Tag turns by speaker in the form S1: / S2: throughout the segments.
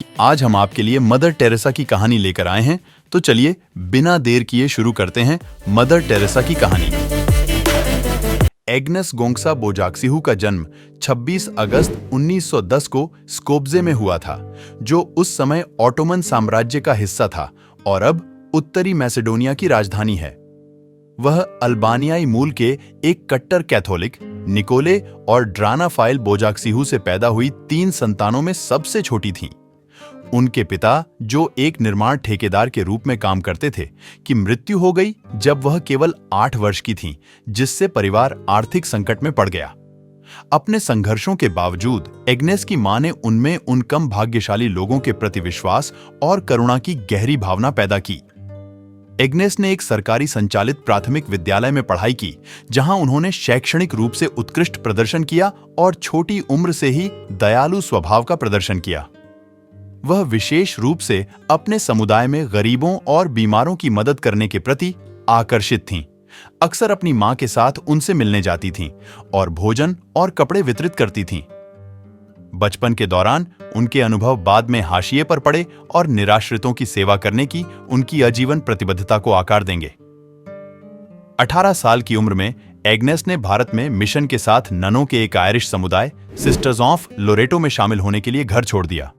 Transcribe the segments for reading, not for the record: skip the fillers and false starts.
S1: आज हम आपके लिए मदर टेरेसा की कहानी लेकर आए हैं, तो चलिए बिना देर किए शुरू करते हैं मदर टेरेसा की कहानी। एग्नेस गोंगसा बोजाक्सिहू का जन्म 26 अगस्त 1910 को स्कोप्जे में हुआ था, जो उस समय ऑटोमन साम्राज्य का हिस्सा था और अब उत्तरी मैसेडोनिया की राजधानी है। वह अल्बानियाई मूल के एक कट्टर कैथोलिक निकोले और ड्राना फाइल बोजाक्सिहू से पैदा हुई 3 संतानों में सबसे छोटी थीं। उनके पिता, जो एक निर्माण ठेकेदार के रूप में काम करते थे, की मृत्यु हो गई जब वह केवल 8 वर्ष की थीं, जिससे परिवार आर्थिक संकट में पड़ गया। अपने संघर्षों के बावजूद एग्नेस की मां ने उनमें उन कम भाग्यशाली लोगों के प्रति विश्वास और करुणा की गहरी भावना पैदा की। एग्नेस ने एक सरकारी संचालित प्राथमिक विद्यालय में पढ़ाई की, जहां उन्होंने शैक्षणिक रूप से उत्कृष्ट प्रदर्शन किया और छोटी उम्र से ही दयालु स्वभाव का प्रदर्शन किया। वह विशेष रूप से अपने समुदाय में गरीबों और बीमारों की मदद करने के प्रति आकर्षित थीं। अक्सर अपनी मां के साथ उनसे मिलने जाती थीं और भोजन और कपड़े वितरित करती थीं। बचपन के दौरान उनके अनुभव बाद में हाशिए पर पड़े और निराश्रितों की सेवा करने की उनकी आजीवन प्रतिबद्धता को आकार देंगे। 18 साल की उम्र में एग्नेस ने भारत में मिशन के साथ ननों के एक आयरिश समुदाय सिस्टर्स ऑफ लोरेटो में शामिल होने के लिए घर छोड़ दिया।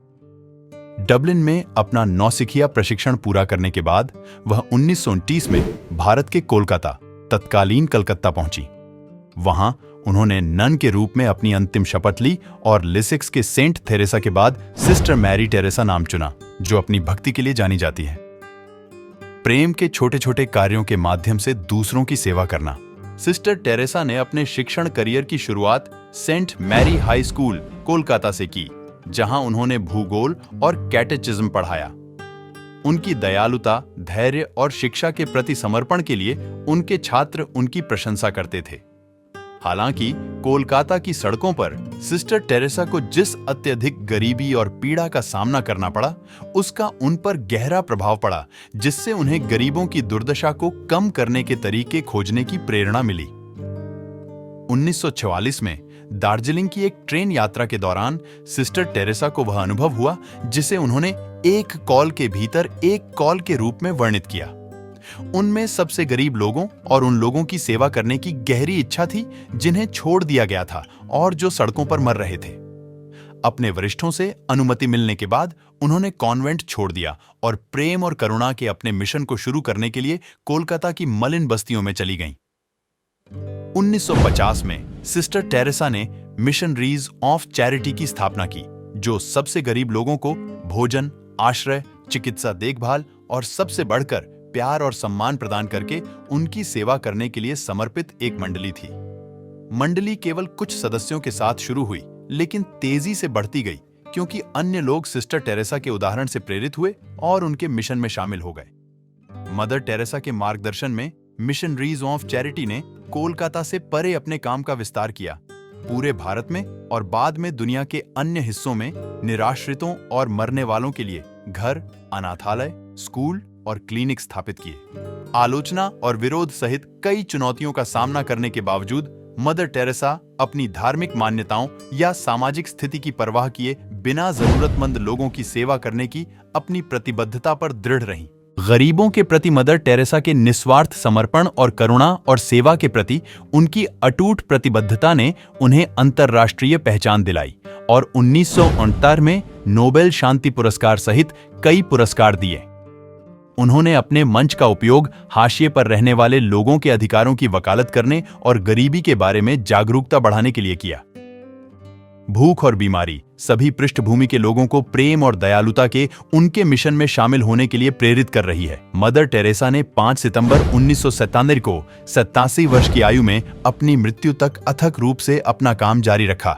S1: डबलिन में अपना नौसिखिया प्रशिक्षण पूरा करने के बाद वह 1929 में भारत के कोलकाता, तत्कालीन कलकत्ता पहुंची। वहां उन्होंने नन के रूप में अपनी अंतिम शपथ ली और लिसिक्स के सेंट थेरेसा के बाद सिस्टर मैरी टेरेसा नाम चुना, जो अपनी भक्ति के लिए जानी जाती है। प्रेम के छोटे छोटे कार्यों के माध्यम से दूसरों की सेवा करना। सिस्टर टेरेसा ने अपने शिक्षण करियर की शुरुआत Saint Mary high school, Kolkata से की, जहां उन्होंने भूगोल और कैटेचिज्म पढ़ाया। उनकी दयालुता, धैर्य और शिक्षा के प्रति समर्पण के लिए उनके छात्र उनकी प्रशंसा करते थे। हालांकि कोलकाता की सड़कों पर सिस्टर टेरेसा को जिस अत्यधिक गरीबी और पीड़ा का सामना करना पड़ा, उसका उन पर गहरा प्रभाव पड़ा, जिससे उन्हें गरीबों की दुर्दशा को कम करने के तरीके खोजने की प्रेरणा मिली। 1944 में दार्जिलिंग की एक ट्रेन यात्रा के दौरान सिस्टर टेरेसा को वह अनुभव हुआ जिसे उन्होंने एक कॉल के भीतर एक कॉल के रूप में वर्णित किया। उनमें सबसे गरीब लोगों और उन लोगों की सेवा करने की गहरी इच्छा थी जिन्हें छोड़ दिया गया था और जो सड़कों पर मर रहे थे। अपने वरिष्ठों से अनुमति मिलने के बाद उन्होंने कॉन्वेंट छोड़ दिया और प्रेम और करुणा के अपने मिशन को शुरू करने के लिए कोलकाता की मलिन बस्तियों में चली गईं। 1950 में सिस्टर टेरेसा ने मिशनरीज ऑफ चैरिटी की स्थापना की, जो सबसे गरीब लोगों को भोजन, आश्रय, चिकित्सा देखभाल और सबसे बढ़कर प्यार और सम्मान प्रदान करके उनकी सेवा करने के लिए समर्पित एक मंडली थी। मंडली केवल कुछ सदस्यों के साथ शुरू हुई, लेकिन तेजी से बढ़ती गई क्योंकि अन्य लोग सिस्टर टेरेसा के उदाहरण से प्रेरित हुए और उनके मिशन में शामिल हो गए। मदर टेरेसा के मार्गदर्शन में मिशनरीज ऑफ चैरिटी ने कोलकाता से परे अपने काम का विस्तार किया। पूरे भारत में और बाद में दुनिया के अन्य हिस्सों में निराश्रितों और मरने वालों के लिए घर, अनाथालय, स्कूल और क्लिनिक स्थापित किए। आलोचना और विरोध सहित कई चुनौतियों का सामना करने के बावजूद मदर टेरेसा अपनी धार्मिक मान्यताओं या सामाजिक स्थिति की परवाह किए बिना जरूरतमंद लोगों की सेवा करने की अपनी प्रतिबद्धता पर दृढ़ रहीं। गरीबों के प्रति मदर टेरेसा के निस्वार्थ समर्पण और करुणा और सेवा के प्रति उनकी अटूट प्रतिबद्धता ने उन्हें अंतर्राष्ट्रीय पहचान दिलाई और 1969 में नोबेल शांति पुरस्कार सहित कई पुरस्कार दिए। उन्होंने अपने मंच का उपयोग हाशिए पर रहने वाले लोगों के अधिकारों की वकालत करने और गरीबी के बारे में जागरूकता बढ़ाने के लिए किया। भूख और बीमारी सभी पृष्ठभूमि के लोगों को प्रेम और दयालुता के उनके मिशन में शामिल होने के लिए प्रेरित कर रही है। मदर टेरेसा ने 5 सितंबर 1997 को 87 वर्ष की आयु में अपनी मृत्यु तक अथक रूप से अपना काम जारी रखा।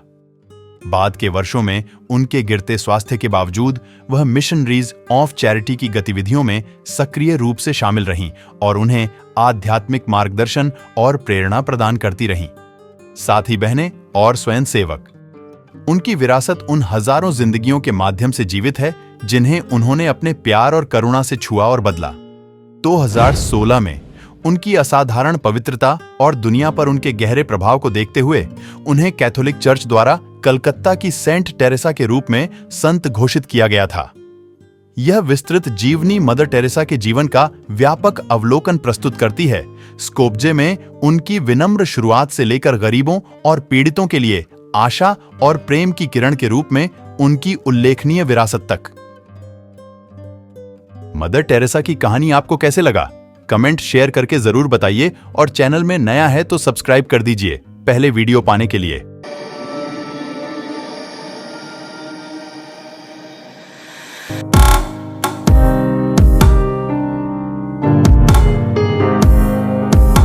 S1: बाद के वर्षों में उनके गिरते स्वास्थ्य के बावजूद वह मिशनरीज ऑफ चैरिटी की गतिविधियों में सक्रिय रूप से शामिल रहीं और उन्हें आध्यात्मिक मार्गदर्शन और प्रेरणा प्रदान करती रहीं। साथी बहनें और स्वयंसेवक, उनकी विरासत उन हजारों जिंदगियों के माध्यम से जीवित है जिन्हें उन्होंने अपने प्यार और करुणा से छुआ और बदला। 2016 में उनकी असाधारण पवित्रता और दुनिया पर उनके गहरे प्रभाव को देखते हुए उन्हें कैथोलिक चर्च द्वारा कलकत्ता की सेंट टेरेसा के रूप में संत घोषित किया गया था। यह विस्तृत जीवनी मदर टेरेसा के जीवन का व्यापक अवलोकन प्रस्तुत करती है, स्कोप्जे में उनकी विनम्र शुरुआत से लेकर गरीबों और पीड़ितों के लिए आशा और प्रेम की किरण के रूप में उनकी उल्लेखनीय विरासत तक। मदर टेरेसा की कहानी आपको कैसे लगा? कमेंट शेयर करके जरूर बताइए और चैनल में नया है तो सब्सक्राइब कर दीजिए पहले वीडियो पाने के लिए।